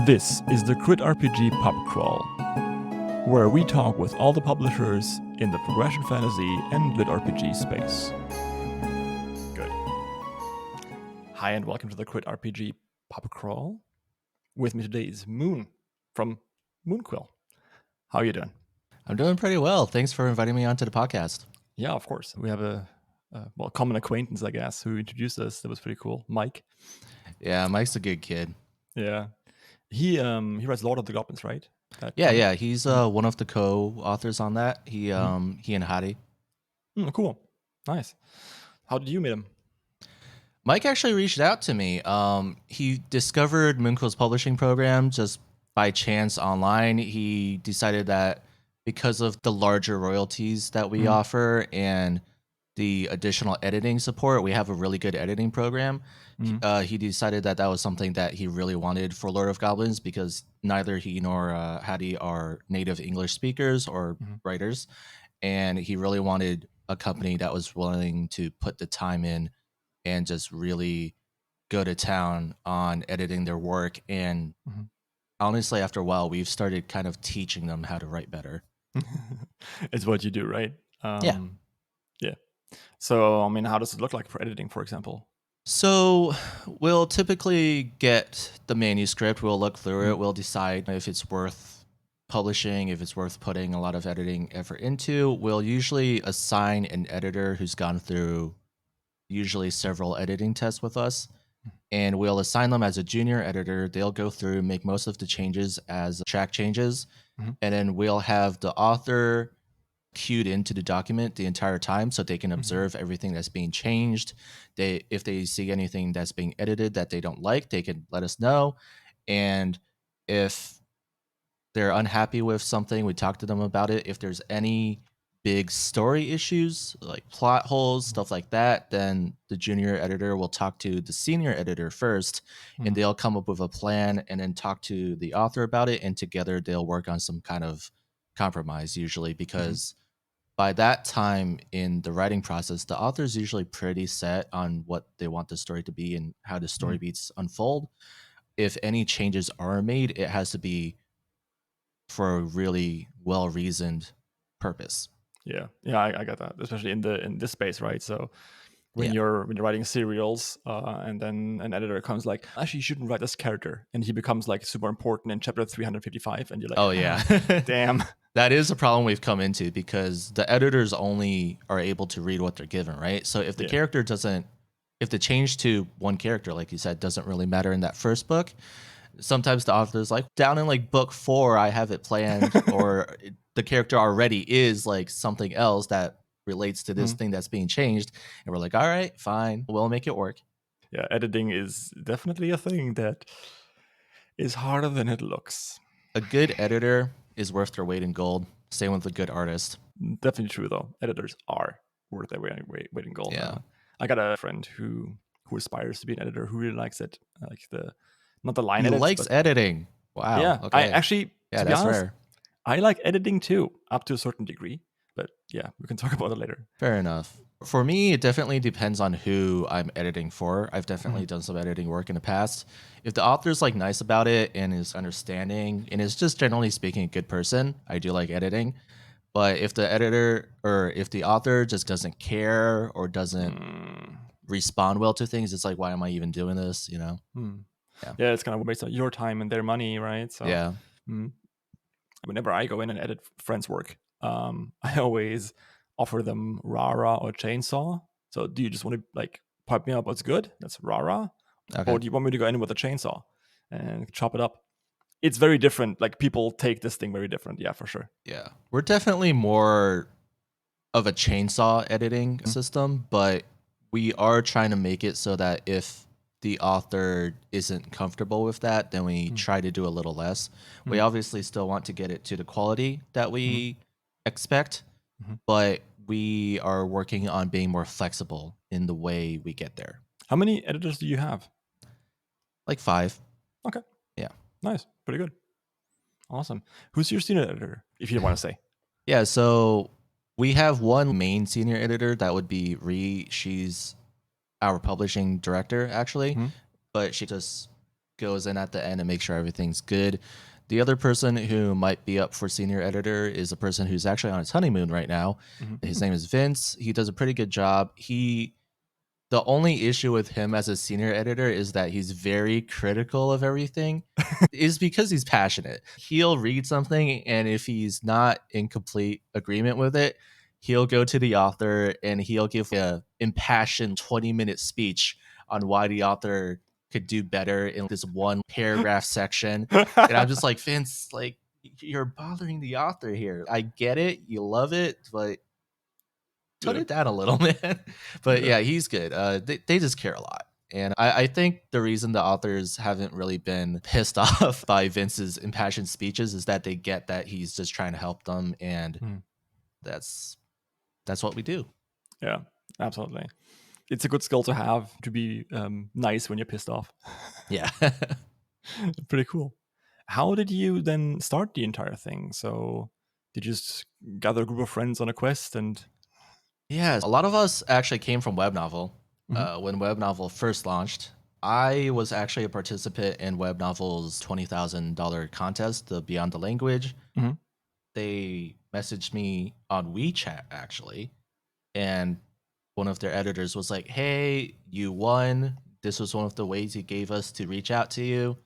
This is the CritRPG PubCrawl, where we talk with all the publishers in the progression fantasy and lit RPG space. Good. Hi and welcome to the CritRPG PubCrawl. With me today is Moon from MoonQuill. How are you doing? I'm doing pretty well. Thanks for inviting me onto the podcast. Yeah, of course. We have a common acquaintance, I guess, who introduced us. That was pretty cool. Mike. Yeah, Mike's a good kid. Yeah. He writes Lord of the Goblins, right? Yeah. He's one of the co-authors on that. He and Hadi. Cool. Nice. How did you meet him? Mike actually reached out to me. He discovered Moonquil's publishing program just by chance online. He decided that because of the larger royalties that we offer and the additional editing support, we have a really good editing program. He decided that was something that he really wanted for Lord of Goblins because neither he nor Hadi are native English speakers or writers. And he really wanted a company that was willing to put the time in and just really go to town on editing their work. And honestly, after a while, we've started kind of teaching them how to write better. It's what you do, right? Yeah. So, I mean, how does it look like for editing, for example? So we'll typically get the manuscript, we'll look through it, we'll decide if it's worth publishing, if it's worth putting a lot of editing effort into. We'll usually assign an editor who's gone through usually several editing tests with us, and we'll assign them as a junior editor. They'll go through, make most of the changes as track changes, and then we'll have the author queued into the document the entire time so they can observe everything that's being changed. If they see anything that's being edited that they don't like, they can let us know. And if they're unhappy with something, we talk to them about it. If there's any big story issues, like plot holes, stuff like that, then the junior editor will talk to the senior editor first, and they'll come up with a plan and then talk to the author about it. And together they'll work on some kind of compromise, usually, because by that time in the writing process, the author is usually pretty set on what they want the story to be and how the story beats unfold. If any changes are made, it has to be for a really well-reasoned purpose. Yeah, I got that, especially in this space, right? So when you're writing serials, and then an editor comes like, actually, you shouldn't write this character, and he becomes like super important in chapter 355, and you're like, oh yeah, damn. That is a problem we've come into because the editors only are able to read what they're given, right? So if the character doesn't, if the change to one character, like you said, doesn't really matter in that first book, sometimes the author's like, down in like book 4, I have it planned, or the character already is like something else that relates to this thing that's being changed. And we're like, all right, fine, we'll make it work. Yeah, editing is definitely a thing that is harder than it looks. A good editor is worth their weight in gold. Same with a good artist. Definitely true, though. Editors are worth their weight in gold. Yeah. I got a friend who aspires to be an editor who really likes it, like not the line he edits. Likes editing. Wow. Yeah, okay. I actually, to be honest, rare. I like editing too, up to a certain degree. But yeah, we can talk about it later. Fair enough. For me, it definitely depends on who I'm editing for. I've definitely done some editing work in the past. If the author's like nice about it and is understanding and is just generally speaking a good person, I do like editing. But if the editor or if the author just doesn't care or doesn't respond well to things, it's like, why am I even doing this? You know? Yeah, it's kind of based on your time and their money, right? So yeah. Whenever I go in and edit friends' work, I always offer them rah-rah or chainsaw. So do you just want to like pipe me up what's good? That's rah-rah. Okay. Or do you want me to go in with a chainsaw and chop it up? It's very different. Like people take this thing very different. Yeah, for sure. Yeah. We're definitely more of a chainsaw editing system, but we are trying to make it so that if the author isn't comfortable with that, then we try to do a little less. We obviously still want to get it to the quality that we expect, but we are working on being more flexible in the way we get there. How many editors do you have? Like 5. Okay. Yeah. Nice. Pretty good. Awesome. Who's your senior editor, if you want to say? Yeah, so we have one main senior editor. That would be Ree. She's our publishing director, actually, but she just goes in at the end and makes sure everything's good. The other person who might be up for senior editor is a person who's actually on his honeymoon right now. His name is Vince. He does a pretty good job. The only issue with him as a senior editor is that he's very critical of everything. Is because he's passionate. He'll read something, and if he's not in complete agreement with it, he'll go to the author and he'll give a impassioned 20-minute speech on why the author could do better in this one paragraph section. And I'm just like, Vince, like, you're bothering the author here. I get it, you love it, but tone it down a little, man. But yeah, he's good. They just care a lot. And I think the reason the authors haven't really been pissed off by Vince's impassioned speeches is that they get that he's just trying to help them, and that's what we do. Yeah, absolutely. It's a good skill to have, to be nice when you're pissed off. Yeah. Pretty cool. How did you then start the entire thing? So did you just gather a group of friends on a quest and... Yeah, a lot of us actually came from Web Novel. When Web Novel first launched, I was actually a participant in Web Novel's $20,000 contest, the Beyond the Language. They messaged me on WeChat, actually, and one of their editors was like, hey, you won. This was one of the ways he gave us to reach out to you.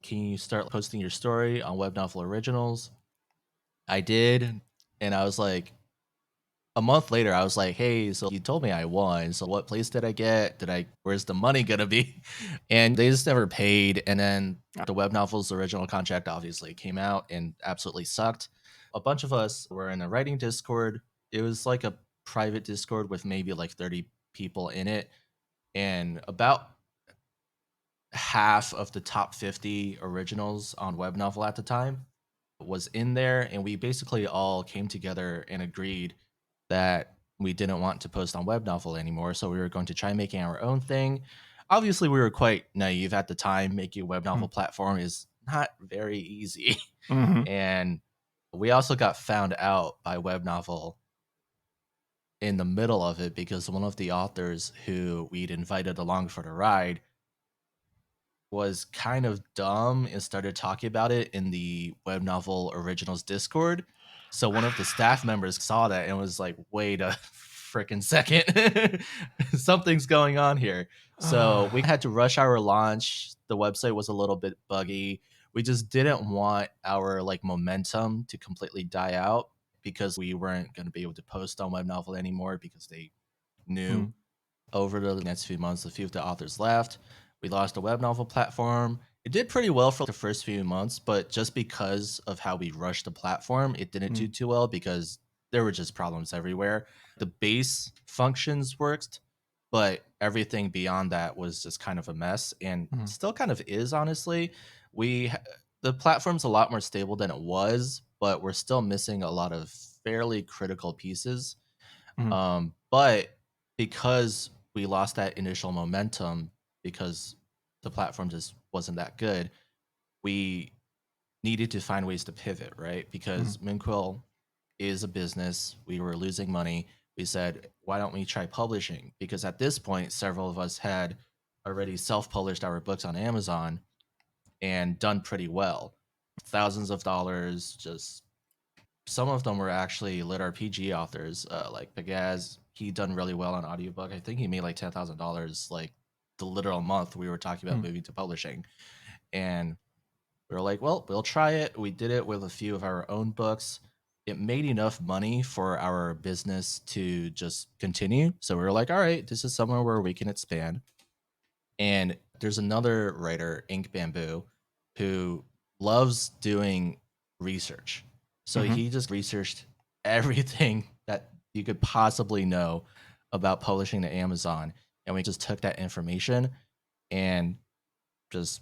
Can you start posting your story on Web Novel Originals? I did, and I was like, a month later, I was like, hey, so you told me I won. So what place did I get? Where's the money gonna be? And they just never paid. And then the Web Novel's original contract obviously came out and absolutely sucked. A bunch of us were in a writing Discord. It was like a private Discord with maybe like 30 people in it. And about half of the top 50 originals on Web Novel at the time was in there. And we basically all came together and agreed that we didn't want to post on Web Novel anymore, so we were going to try making our own thing. Obviously, we were quite naive at the time. Making a Web Novel platform is not very easy. And we also got found out by Web Novel in the middle of it because one of the authors who we'd invited along for the ride was kind of dumb and started talking about it in the Web Novel Originals Discord. So one of the staff members saw that and was like, wait a freaking second. Something's going on here. So we had to rush our launch. The website was a little bit buggy. We just didn't want our like momentum to completely die out because we weren't going to be able to post on Web Novel anymore because they knew over the next few months a few of the authors left. We lost the Web Novel platform. It did pretty well for the first few months, but just because of how we rushed the platform, it didn't do too well because there were just problems everywhere. The base functions worked, but everything beyond that was just kind of a mess, and still kind of is, honestly. The platform's a lot more stable than it was, but we're still missing a lot of fairly critical pieces. But because we lost that initial momentum because the platform just wasn't that good, we needed to find ways to pivot, right? Because Moonquil is a business. We were losing money. We said, why don't we try publishing? Because at this point, several of us had already self-published our books on Amazon and done pretty well. Thousands of dollars, just some of them were actually lit RPG authors, like Pagaz. He done really well on audiobook. I think he made like $10,000 like the literal month we were talking about moving to publishing. And we were like, well, we'll try it. We did it with a few of our own books. It made enough money for our business to just continue. So we were like, all right, this is somewhere where we can expand. And there's another writer, Ink Bamboo, who loves doing research. So he just researched everything that you could possibly know about publishing to Amazon. And we just took that information and just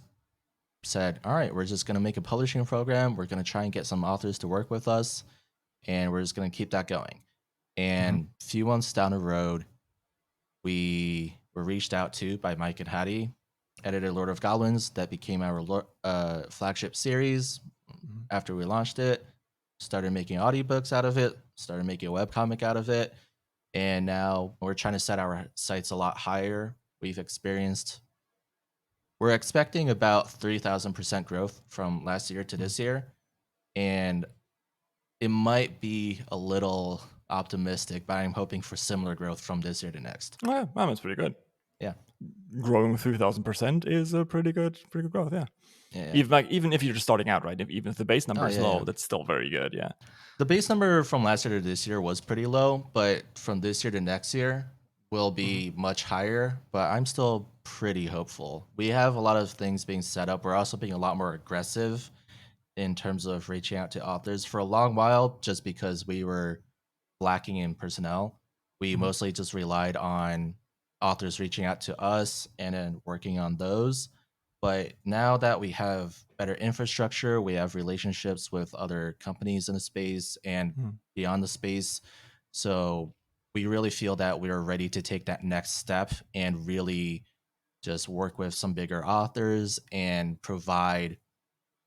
said, all right, we're just going to make a publishing program. We're going to try and get some authors to work with us. And we're just going to keep that going. And a few months down the road, we were reached out to by Mike and Hattie, edited Lord of Goblins. That became our flagship series. After we launched it, started making audiobooks out of it, started making a webcomic out of it. And now we're trying to set our sights a lot higher. We've experienced We're expecting about 3,000% growth from last year to this year, and it might be a little optimistic, but I'm hoping for similar growth from this year to next. Yeah, that's pretty good. Yeah. Growing 3,000% is a pretty good growth. Yeah. Yeah. Even if you're just starting out, right? Even if the base number is low, Yeah. that's still very good. Yeah. The base number from last year to this year was pretty low, but from this year to next year will be much higher. But I'm still pretty hopeful. We have a lot of things being set up. We're also being a lot more aggressive in terms of reaching out to authors. For a long while, just because we were lacking in personnel, we mostly just relied on authors reaching out to us and then working on those. But now that we have better infrastructure, we have relationships with other companies in the space and beyond the space. So we really feel that we are ready to take that next step and really just work with some bigger authors and provide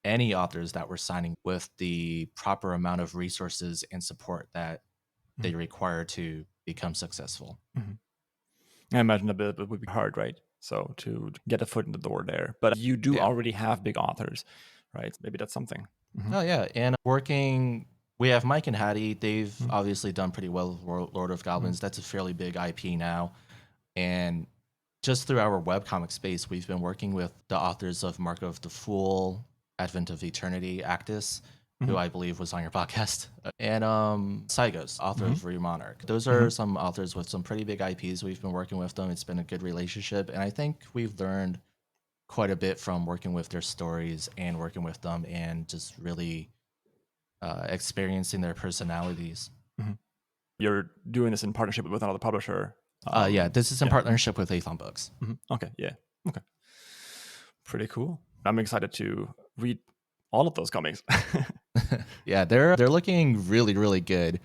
any authors that we're signing with the proper amount of resources and support that they require to become successful. I imagine it would be hard, right? So to get a foot in the door there. But you do already have big authors, right? Maybe that's something. Oh, yeah. And we have Mike and Hattie. They've obviously done pretty well with Lord of Goblins. That's a fairly big IP now. And just through our webcomic space, we've been working with the authors of Mark of the Fool, Advent of Eternity, Actus, who I believe was on your podcast, and Sygos, author of Re Monarch. Those are some authors with some pretty big IPs. We've been working with them. It's been a good relationship, and I think we've learned quite a bit from working with their stories and working with them and just really experiencing their personalities. You're doing this in partnership with another publisher. Yeah, this is in partnership with Athon Books. Okay, yeah. Okay. Pretty cool. I'm excited to read all of those comics. Yeah, they're looking really, really good.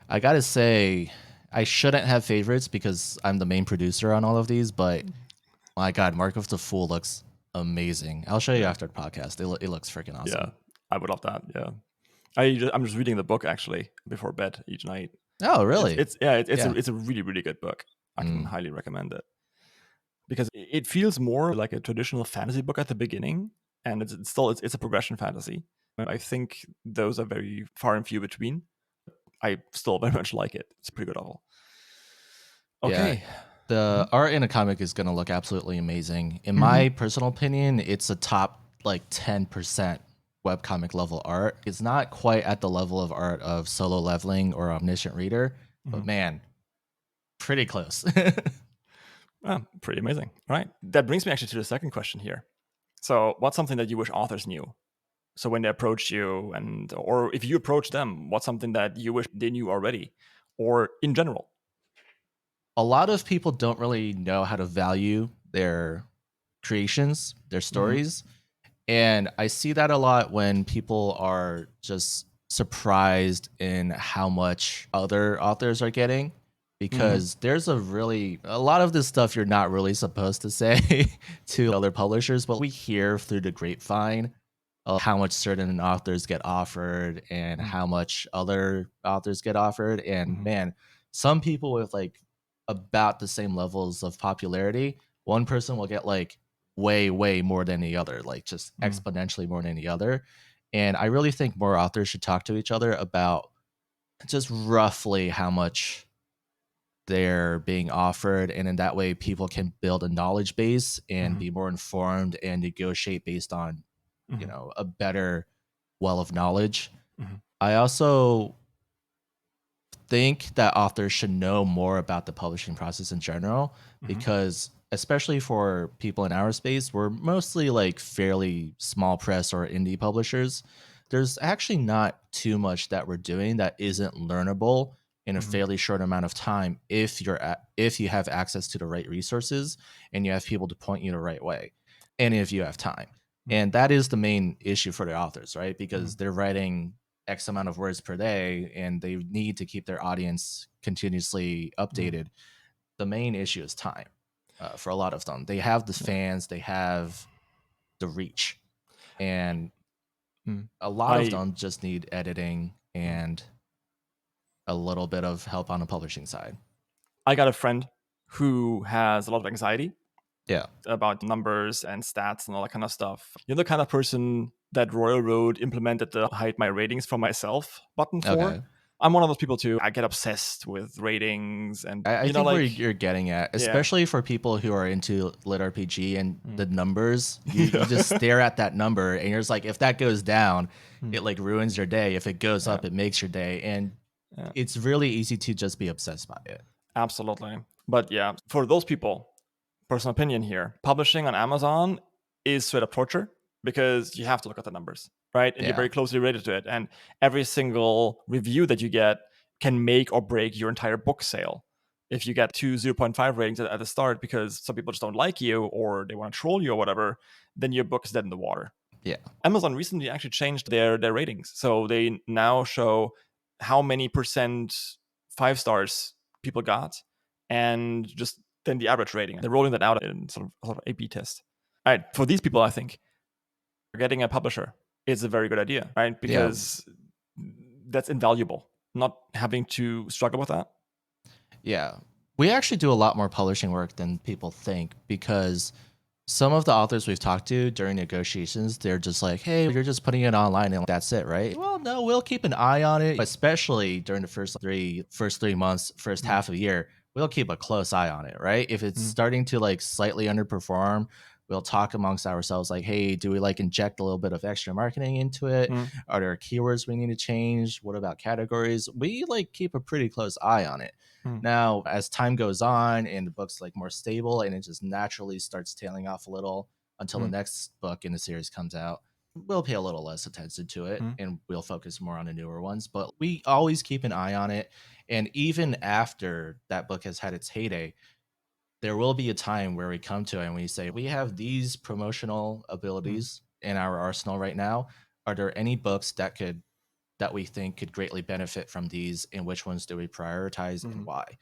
I gotta say, I shouldn't have favorites because I'm the main producer on all of these, but my God, Mark of the Fool looks amazing. I'll show you after the podcast. It looks freaking awesome. Yeah, I would love that. Yeah, I'm just reading the book actually before bed each night. Oh, really? It's a really, really good book. I can highly recommend it because it feels more like a traditional fantasy book at the beginning, and it's a progression fantasy. I think those are very far and few between. I still very much like it. It's a pretty good novel. Okay. Yeah, the art in a comic is going to look absolutely amazing. In my personal opinion, it's a top like 10% webcomic level art. It's not quite at the level of art of Solo Leveling or Omniscient Reader, but man, pretty close. Pretty amazing. All right. That brings me actually to the second question here. So what's something that you wish authors knew? So when they approach you or if you approach them, what's something that you wish they knew already or in general? A lot of people don't really know how to value their creations, their stories. And I see that a lot when people are just surprised in how much other authors are getting, because there's a lot of this stuff you're not really supposed to say to other publishers, but we hear through the grapevine of how much certain authors get offered and how much other authors get offered. And man, some people with like about the same levels of popularity, one person will get like way more than the other, like just exponentially more than the other. And I really think more authors should talk to each other about just roughly how much they're being offered, and in that way people can build a knowledge base and be more informed and negotiate based on a better well of knowledge. I also think that authors should know more about the publishing process in general, because especially for people in our space, we're mostly like fairly small press or indie publishers. There's actually not too much that we're doing that isn't learnable in a fairly short amount of time if you have access to the right resources and you have people to point you the right way, and if you have time. And that is the main issue for the authors, right? Because they're writing X amount of words per day and they need to keep their audience continuously updated. The main issue is time for a lot of them. They have the fans, they have the reach, and a lot of them just need editing and a little bit of help on the publishing side. I got a friend who has a lot of anxiety Yeah. about numbers and stats and all that kind of stuff. You're the kind of person that Royal Road implemented the hide my ratings from myself button for. Okay. I'm one of those people too. I get obsessed with ratings and, I you know, think where like, you're getting at, yeah. especially for people who are into lit RPG and the numbers, Yeah. you just stare at that number and you're just like, if that goes down, Hmm. it like ruins your day. If it goes up, Yeah. it makes your day. And Yeah. it's really easy to just be obsessed by it. Absolutely. But yeah, for those people, personal opinion here, publishing on Amazon is straight up torture because you have to look at the numbers, right? And you're Yeah. very closely related to it. And every single review that you get can make or break your entire book sale. If you get 2 0.5 ratings at the start because some people just don't like you or they want to troll you or whatever, then your book is dead in the water. Yeah. Amazon recently actually changed their ratings. So they now show how many percent 5 stars people got and just then the average rating. They're rolling that out in sort of A/B test. All right, for these people, I think getting a publisher is a very good idea, right? Because that's invaluable. Not having to struggle with that. Yeah. We actually do a lot more publishing work than people think because some of the authors we've talked to during negotiations, they're just like, hey, you're just putting it online and that's it, right? Well, no, we'll keep an eye on it, especially during the first three months, first half of the year. We'll keep a close eye on it, right? If it's starting to like slightly underperform, we'll talk amongst ourselves like, hey, do we like inject a little bit of extra marketing into it? Are there keywords we need to change? What about categories? We like keep a pretty close eye on it. Now, as time goes on and the book's like more stable and it just naturally starts tailing off a little until the next book in the series comes out, we'll pay a little less attention to it and we'll focus more on the newer ones. But we always keep an eye on it. And even after that book has had its heyday, there will be a time where we come to it and we say, we have these promotional abilities in our arsenal right now. Are there any books that we think could greatly benefit from these, and which ones do we prioritize and why?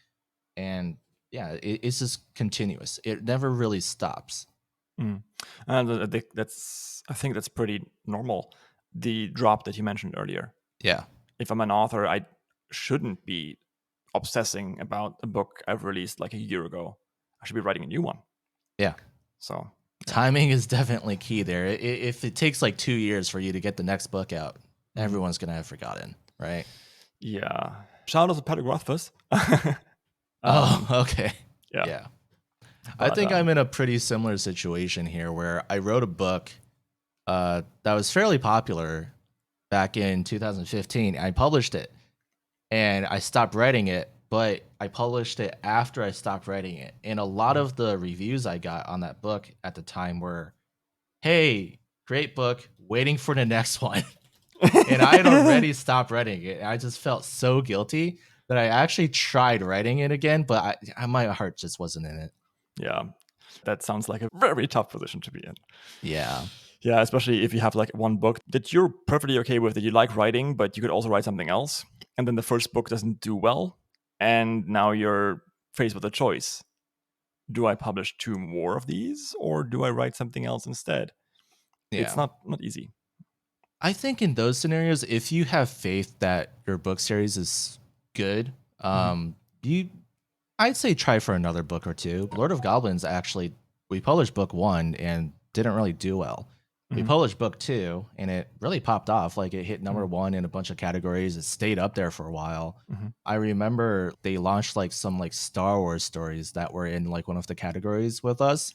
And yeah, it's just continuous. It never really stops. And I think that's pretty normal. The drop that you mentioned earlier. Yeah. If I'm an author, I shouldn't be obsessing about a book I've released like a year ago. I should be writing a new one. Yeah. So timing is definitely key there. If it takes like 2 years for you to get the next book out, everyone's going to have forgotten, right? Yeah. Shout out to Patrick Rothfuss. Okay. Yeah. I think I'm in a pretty similar situation here where I wrote a book that was fairly popular back in 2015. I published it and I stopped writing it, but I published it after I stopped writing it. And a lot of the reviews I got on that book at the time were, hey, great book, waiting for the next one. And I had already stopped writing it. I just felt so guilty that I actually tried writing it again, but my heart just wasn't in it. Yeah. That sounds like a very tough position to be in. Yeah. Yeah, especially if you have like one book that you're perfectly okay with, that you like writing, but you could also write something else. And then the first book doesn't do well. And now you're faced with a choice. Do I publish 2 more of these or do I write something else instead? Yeah. It's not easy. I think in those scenarios, if you have faith that your book series is good, I'd say try for another book or two. Lord of Goblins, actually, we published book 1 and didn't really do well. We published book 2 and it really popped off. Like it hit number 1 in a bunch of categories. It stayed up there for a while. I remember they launched like some like Star Wars stories that were in like one of the categories with us.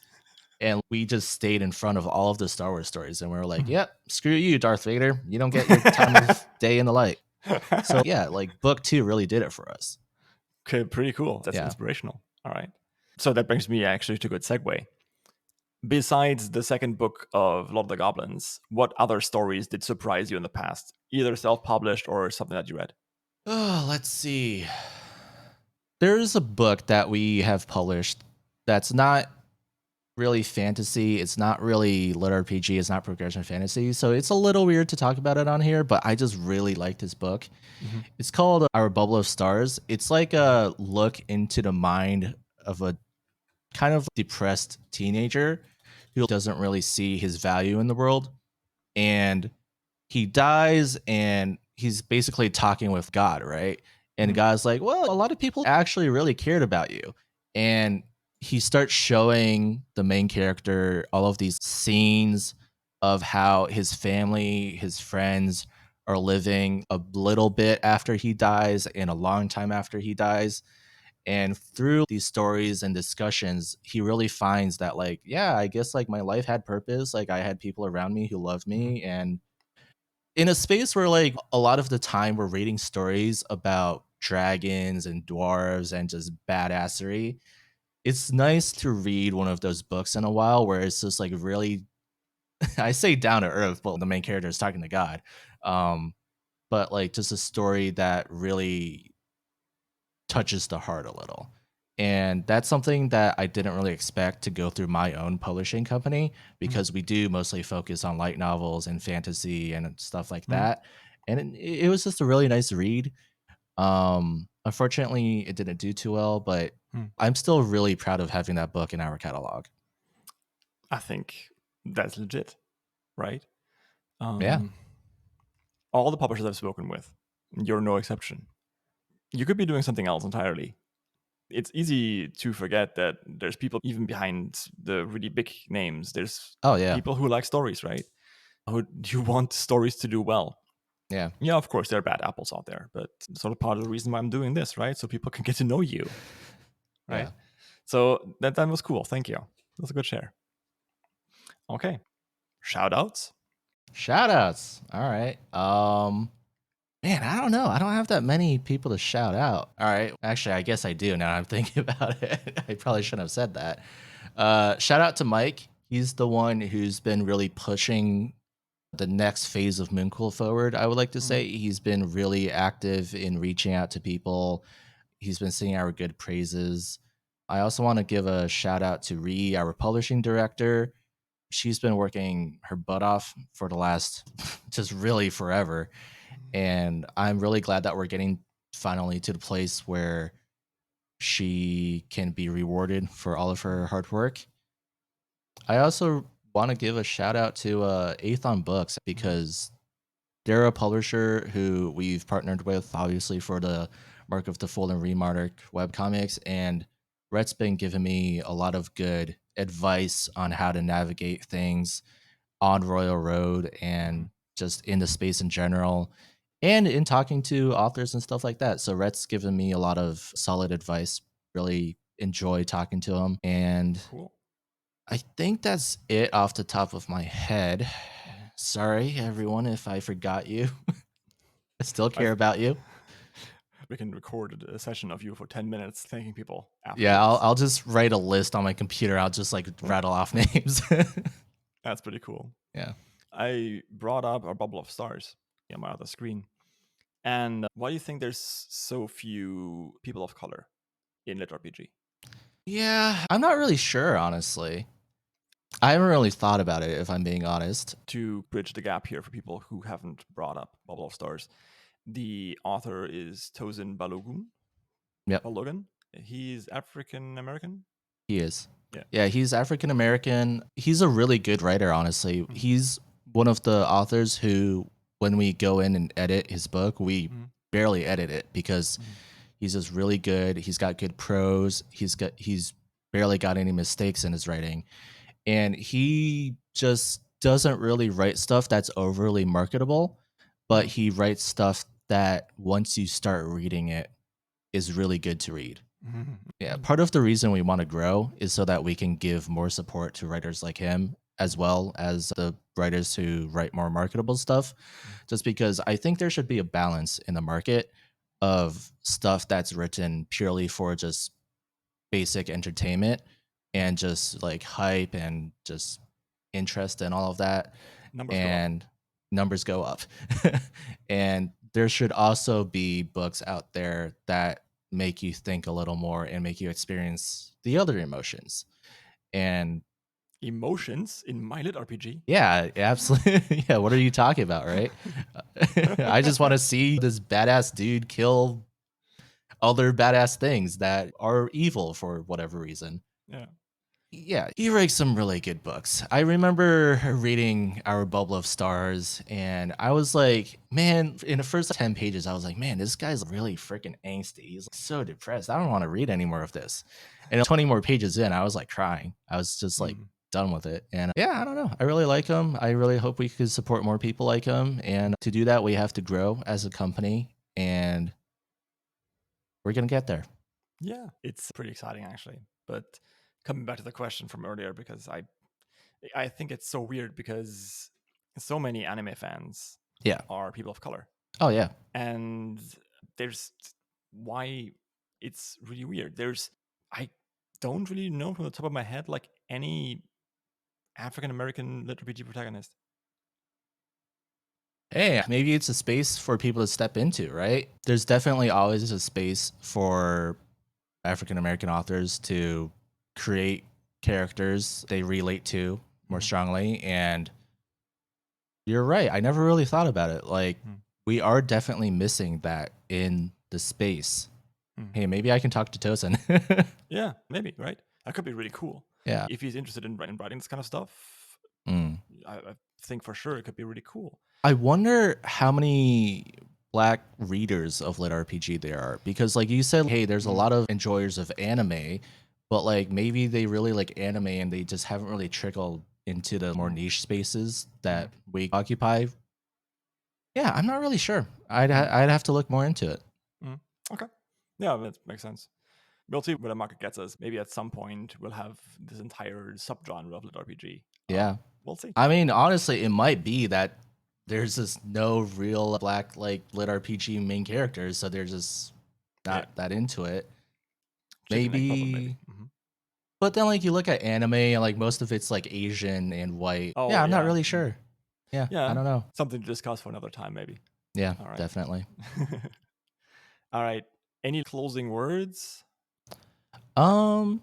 And we just stayed in front of all of the Star Wars stories. And we were like, yep, screw you, Darth Vader. You don't get your time of day in the light. So yeah, like book 2 really did it for us. Okay, pretty cool. That's inspirational. All right. So that brings me actually to a good segue. Besides the second book of Lord of the Goblins, what other stories did surprise you in the past? Either self-published or something that you read? Oh, let's see. There's a book that we have published that's not really fantasy. It's not really lit RPG. It's not progression fantasy. So it's a little weird to talk about it on here, but I just really like this book. It's called Our Bubble of Stars. It's like a look into the mind of a kind of depressed teenager who doesn't really see his value in the world. And he dies and he's basically talking with God, right? And God's like, well, a lot of people actually really cared about you. And he starts showing the main character all of these scenes of how his family, his friends are living a little bit after he dies and a long time after he dies. And through these stories and discussions, he really finds that, like, yeah, I guess like my life had purpose. Like I had people around me who loved me. And in a space where like a lot of the time we're reading stories about dragons and dwarves and just badassery, it's nice to read one of those books in a while where it's just like really I say down to earth, but the main character is talking to God. Um, but like just a story that really touches the heart a little. And that's something that I didn't really expect to go through my own publishing company, because we do mostly focus on light novels and fantasy and stuff like that. And it was just a really nice read. Unfortunately, it didn't do too well, but I'm still really proud of having that book in our catalog. I think that's legit, right? Yeah. All the publishers I've spoken with, you're no exception. You could be doing something else entirely. It's easy to forget that there's people even behind the really big names. There's people who like stories, right? Who want stories to do well. Yeah. Yeah, of course, there are bad apples out there, but it's sort of part of the reason why I'm doing this, right? So people can get to know you, right? Yeah. So that was cool. Thank you. That's a good share. Okay. Shoutouts? Shoutouts. All right. Man, I don't know. I don't have that many people to shout out. All right. Actually, I guess I do now I'm thinking about it. I probably shouldn't have said that. Shout out to Mike. He's the one who's been really pushing the next phase of MoonQuill forward, I would like to say. He's been really active in reaching out to people. He's been singing our good praises. I also want to give a shout out to Ree, our publishing director. She's been working her butt off for the last just really forever. And I'm really glad that we're getting finally to the place where she can be rewarded for all of her hard work. I also want to give a shout out to Athon Books, because they're a publisher who we've partnered with, obviously, for the Mark of the Fallen Remark webcomics. And Rhett's been giving me a lot of good advice on how to navigate things on Royal Road and just in the space in general, and in talking to authors and stuff like that. So Rhett's given me a lot of solid advice. Really enjoy talking to him. And Cool. I think that's it off the top of my head. Sorry, everyone, if I forgot you. I still care about you. We can record a session of you for 10 minutes thanking people afterwards. Yeah, I'll just write a list on my computer. I'll just like rattle off names. That's pretty cool. Yeah. I brought up our bubble of stars on my other screen. And why do you think there's so few people of color in Lit RPG? Yeah, I'm not really sure, honestly. I haven't really thought about it, if I'm being honest. To bridge the gap here for people who haven't brought up Bubble of Stars, the author is Tosin Balogun. Yep. Balogun. He's African American. He is. Yeah. Yeah, he's African American. He's a really good writer, honestly. He's one of the authors who, when we go in and edit his book, we barely edit it, because he's just really good. He's got good prose. He's barely got any mistakes in his writing. And he just doesn't really write stuff that's overly marketable, but he writes stuff that once you start reading it is really good to read. Yeah, part of the reason we want to grow is so that we can give more support to writers like him, as well as the writers who write more marketable stuff. Just because I think there should be a balance in the market of stuff that's written purely for just basic entertainment and just like hype and just interest and all of that. Numbers go up. And there should also be books out there that make you think a little more and make you experience the other emotions. And emotions in my Lit RPG? Yeah, absolutely. Yeah, what are you talking about, right? I just want to see this badass dude kill other badass things that are evil for whatever reason. Yeah. Yeah, he writes some really good books. I remember reading Our Bubble of Stars, and I was like, man, in the first 10 pages, I was like, man, this guy's really freaking angsty. He's so depressed. I don't want to read any more of this. And 20 more pages in, I was like crying. I was just like done with it. And yeah, I don't know. I really like him. I really hope we could support more people like him. And to do that, we have to grow as a company, and we're going to get there. Yeah, it's pretty exciting actually. But coming back to the question from earlier, because I think it's so weird because so many anime fans are people of color. Oh, yeah. And there's why it's really weird. I don't really know from the top of my head like any African American lit RPG protagonist. Hey, maybe it's a space for people to step into, right? There's definitely always a space for African American authors to create characters they relate to more strongly. And you're right. I never really thought about it. Like, we are definitely missing that in the space. Hey, maybe I can talk to Tosin. Yeah, maybe, right? That could be really cool. Yeah. If he's interested in writing this kind of stuff, I think for sure it could be really cool. I wonder how many Black readers of lit RPG there are, because like you said, hey, there's a lot of enjoyers of anime, but like maybe they really like anime and they just haven't really trickled into the more niche spaces that we occupy. Yeah, I'm not really sure. I'd have to look more into it. Okay. Yeah, that makes sense. We'll see where the market gets us. Maybe at some point we'll have this entire subgenre of lit RPG. Yeah. We'll see. I mean, honestly, it might be that there's just no real Black like lit RPG main characters, so they're just not that into it. Maybe. But then like you look at anime and like most of it's like Asian and white. Oh, yeah, I'm not really sure. Yeah, I don't know. Something to discuss for another time, maybe. Yeah, definitely. All right. Any closing words? I'm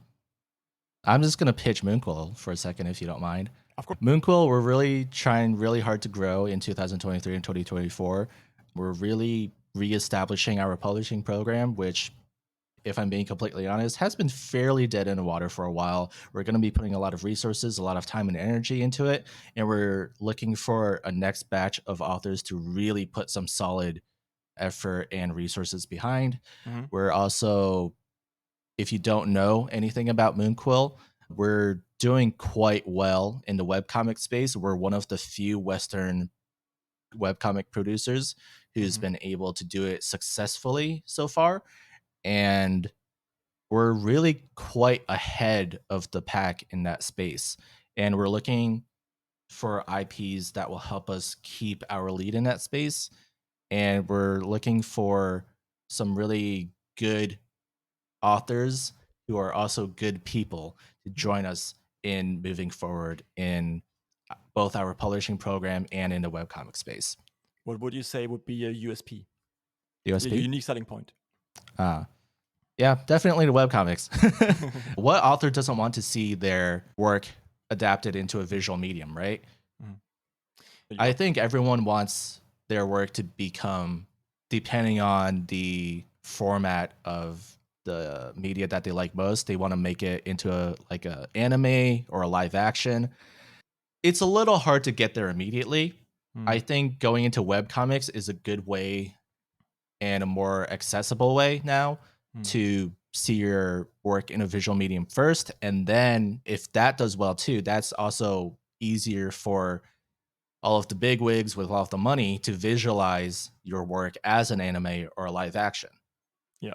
just gonna pitch Moonquil for a second, if you don't mind. Of course. Moonquil, we're really trying really hard to grow in 2023 and 2024. We're really reestablishing our publishing program, which, if I'm being completely honest, has been fairly dead in the water for a while. We're going to be putting a lot of resources, a lot of time and energy into it, and we're looking for a next batch of authors to really put some solid effort and resources behind. We're also, if you don't know anything about Moonquil, we're doing quite well in the webcomic space. We're one of the few Western webcomic producers who's been able to do it successfully so far. And we're really quite ahead of the pack in that space. And we're looking for IPs that will help us keep our lead in that space. And we're looking for some really good authors who are also good people to join us in moving forward in both our publishing program and in the webcomic space. What would you say would be a USP? USP? A unique selling point. Yeah, definitely the webcomics. What author doesn't want to see their work adapted into a visual medium, right? I think everyone wants their work to become, depending on the format of the media that they like most, they want to make it into a anime or a live action. It's a little hard to get there immediately. I think going into webcomics is a good way and a more accessible way now to see your work in a visual medium first. And then if that does well too, that's also easier for all of the big wigs with all of the money to visualize your work as an anime or a live action. Yeah.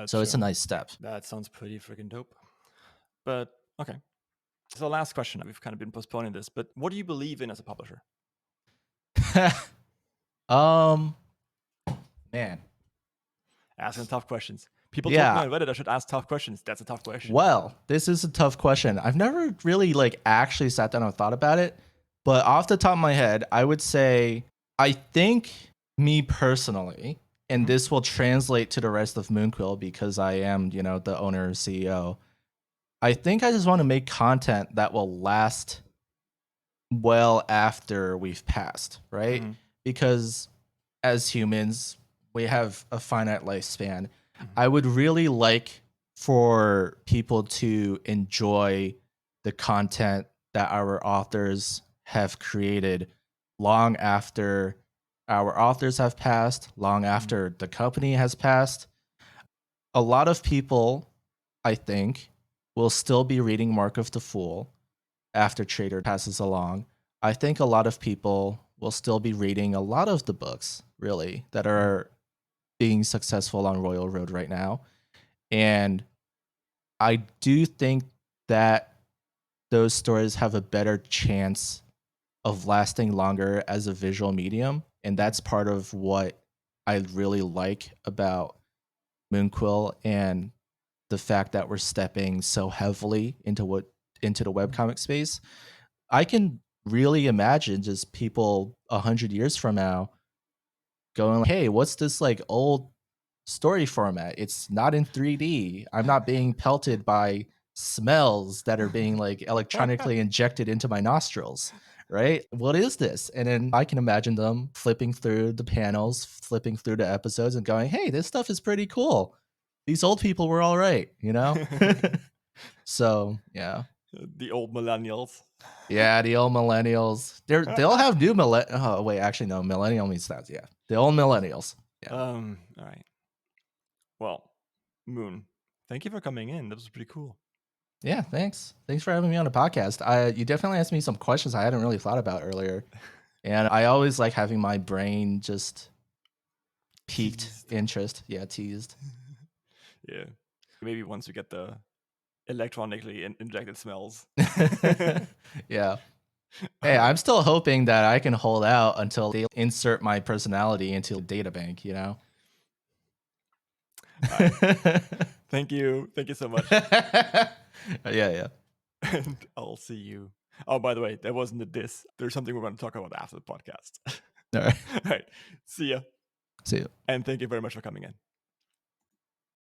So it's a nice step. That sounds pretty freaking dope. But okay. So last question. We've kind of been postponing this, but what do you believe in as a publisher? Man. Asking tough questions. People told me on Reddit I should ask tough questions. That's a tough question. Well, this is a tough question. I've never really actually sat down and thought about it, but off the top of my head, I would say I think me personally, and this will translate to the rest of Moonquil because I am, the owner and CEO. I think I just want to make content that will last well after we've passed, right? Because as humans, we have a finite lifespan. I would really like for people to enjoy the content that our authors have created long after our authors have passed, long after the company has passed. A lot of people, I think, will still be reading Mark of the Fool after Trader passes along. I think a lot of people will still be reading a lot of the books, really, that are being successful on Royal Road right now. And I do think that those stories have a better chance of lasting longer as a visual medium. And that's part of what I really like about Moonquill and the fact that we're stepping so heavily into the webcomic space. I can really imagine just people 100 years from now going like, hey, what's this like old story format? It's not in 3D. I'm not being pelted by smells that are being like electronically injected into my nostrils, right? What is this? And then I can imagine them flipping through the panels, flipping through the episodes and going, hey, this stuff is pretty cool. These old people were all right, you know? So, yeah. The old millennials. Yeah, the old millennials. They'll have new oh wait, actually no, millennial means that. Yeah. The old millennials. Yeah. All right. Well, Moon, thank you for coming in. That was pretty cool. Yeah, thanks. Thanks for having me on the podcast. You definitely asked me some questions I hadn't really thought about earlier. And I always like having my brain just piqued interest. Yeah, teased. Yeah. Maybe once you get the electronically injected smells. Yeah. Hey, I'm still hoping that I can hold out until they insert my personality into a data bank, you know? Thank you. Thank you so much. Yeah. And I'll see you. Oh, by the way, that wasn't a diss. There's something we're going to talk about after the podcast. All right. All right. See ya. See you. And thank you very much for coming in.